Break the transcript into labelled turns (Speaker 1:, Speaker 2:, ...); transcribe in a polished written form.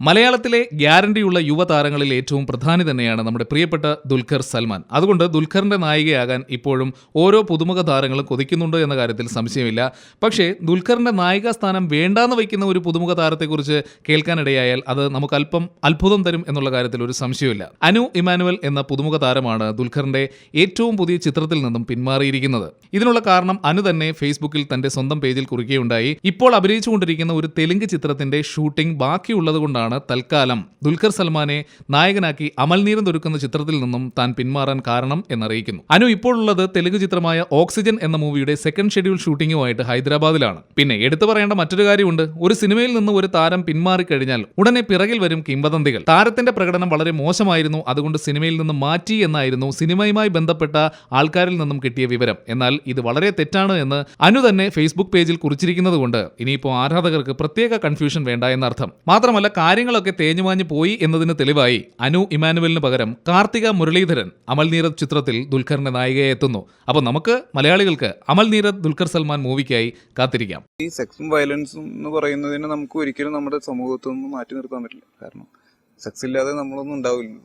Speaker 1: മലയാളത്തിലെ ഗ്യാരണ്ടിയുള്ള യുവതാരങ്ങളിൽ ഏറ്റവും പ്രധാനി തന്നെയാണ് നമ്മുടെ പ്രിയപ്പെട്ട ദുൽഖർ സൽമാൻ. അതുകൊണ്ട് ദുൽഖറിന്റെ നായികയാകാൻ ഇപ്പോഴും ഓരോ പുതുമുഖ താരങ്ങളും കൊതിക്കുന്നുണ്ട് എന്ന കാര്യത്തിൽ സംശയമില്ല. പക്ഷേ ദുൽഖറിന്റെ നായികാ സ്ഥാനം വേണ്ടാന്ന് വയ്ക്കുന്ന ഒരു പുതുമുഖ താരത്തെക്കുറിച്ച് കേൾക്കാനിടയായാൽ അത് നമുക്ക് അല്പം അത്ഭുതം തരും എന്നുള്ള കാര്യത്തിൽ ഒരു സംശയമില്ല. അനു ഇമാനുവൽ എന്ന പുതുമുഖ താരമാണ് ദുൽഖറിന്റെ ഏറ്റവും പുതിയ ചിത്രത്തിൽ നിന്നും പിന്മാറിയിരിക്കുന്നത്. ഇതിനുള്ള കാരണം അനു തന്നെ ഫേസ്ബുക്കിൽ തന്റെ സ്വന്തം പേജിൽ കുറിക്കുകയുണ്ടായി. ഇപ്പോൾ അഭിനയിച്ചുകൊണ്ടിരിക്കുന്ന ഒരു തെലുങ്ക് ചിത്രത്തിന്റെ ഷൂട്ടിംഗ് ബാക്കിയുള്ളത് കൊണ്ടാണ് തൽക്കാലം ദുൽഖർ സൽമാനെ നായകനാക്കി അമൽ നീരദ് ഒരുക്കുന്ന ചിത്രത്തിൽ നിന്നും താൻ പിന്മാറാൻ കാരണം എന്നറിയിക്കുന്നു. അനു ഇപ്പോഴുള്ളത് തെലുങ്ക് ചിത്രമായ ഓക്സിജൻ എന്ന മൂവിയുടെ സെക്കൻഡ് ഷെഡ്യൂൾ ഷൂട്ടിംഗുമായിട്ട് ഹൈദരാബാദിലാണ്. പിന്നെ എടുത്തു പറയേണ്ട മറ്റൊരു കാര്യമുണ്ട്. ഒരു സിനിമയിൽ നിന്ന് ഒരു താരം പിന്മാറിക്കഴിഞ്ഞാൽ ഉടനെ പിറകിൽ വരും കിംവദന്തികൾ. താരത്തിന്റെ പ്രകടനം വളരെ മോശമായിരുന്നു, അതുകൊണ്ട് സിനിമയിൽ നിന്ന് മാറ്റി എന്നായിരുന്നു സിനിമയുമായി ബന്ധപ്പെട്ട ആൾക്കാരിൽ നിന്നും കിട്ടിയ വിവരം. എന്നാൽ ഇത് വളരെ തെറ്റാണ് എന്ന് അനു തന്നെ ഫേസ്ബുക്ക് പേജിൽ കുറിച്ചിരിക്കുന്നത് കൊണ്ട് ഇനിയിപ്പോൾ ആരാധകർക്ക് പ്രത്യേക കൺഫ്യൂഷൻ വേണ്ട എന്നർത്ഥം. മാത്രമല്ല കാര്യങ്ങളൊക്കെ തേഞ്ഞുമാഞ്ഞു പോയി എന്നതിന് തെളിവായി അനു ഇമാനുവലിന് പകരം കാർത്തിക മുരളീധരൻ അമൽ നീരദ് ചിത്രത്തിൽ ദുൽഖറിന്റെ നായികയെ എത്തുന്നു. അപ്പോൾ നമുക്ക് മലയാളികൾക്ക് അമൽ നീരദ് ദുൽഖർ സൽമാൻ മൂവിക്കായി കാത്തിരിക്കാം.
Speaker 2: ഈ സെക്സും വയലൻസും എന്ന് പറയുന്നതിന് നമുക്ക് ഒരിക്കലും നമ്മുടെ സമൂഹത്തിൽ നിന്ന് മാറ്റി നിർത്താൻ പറ്റില്ല. കാരണം സെക്സ് ഇല്ലാതെ നമ്മളൊന്നും ഉണ്ടാവില്ല.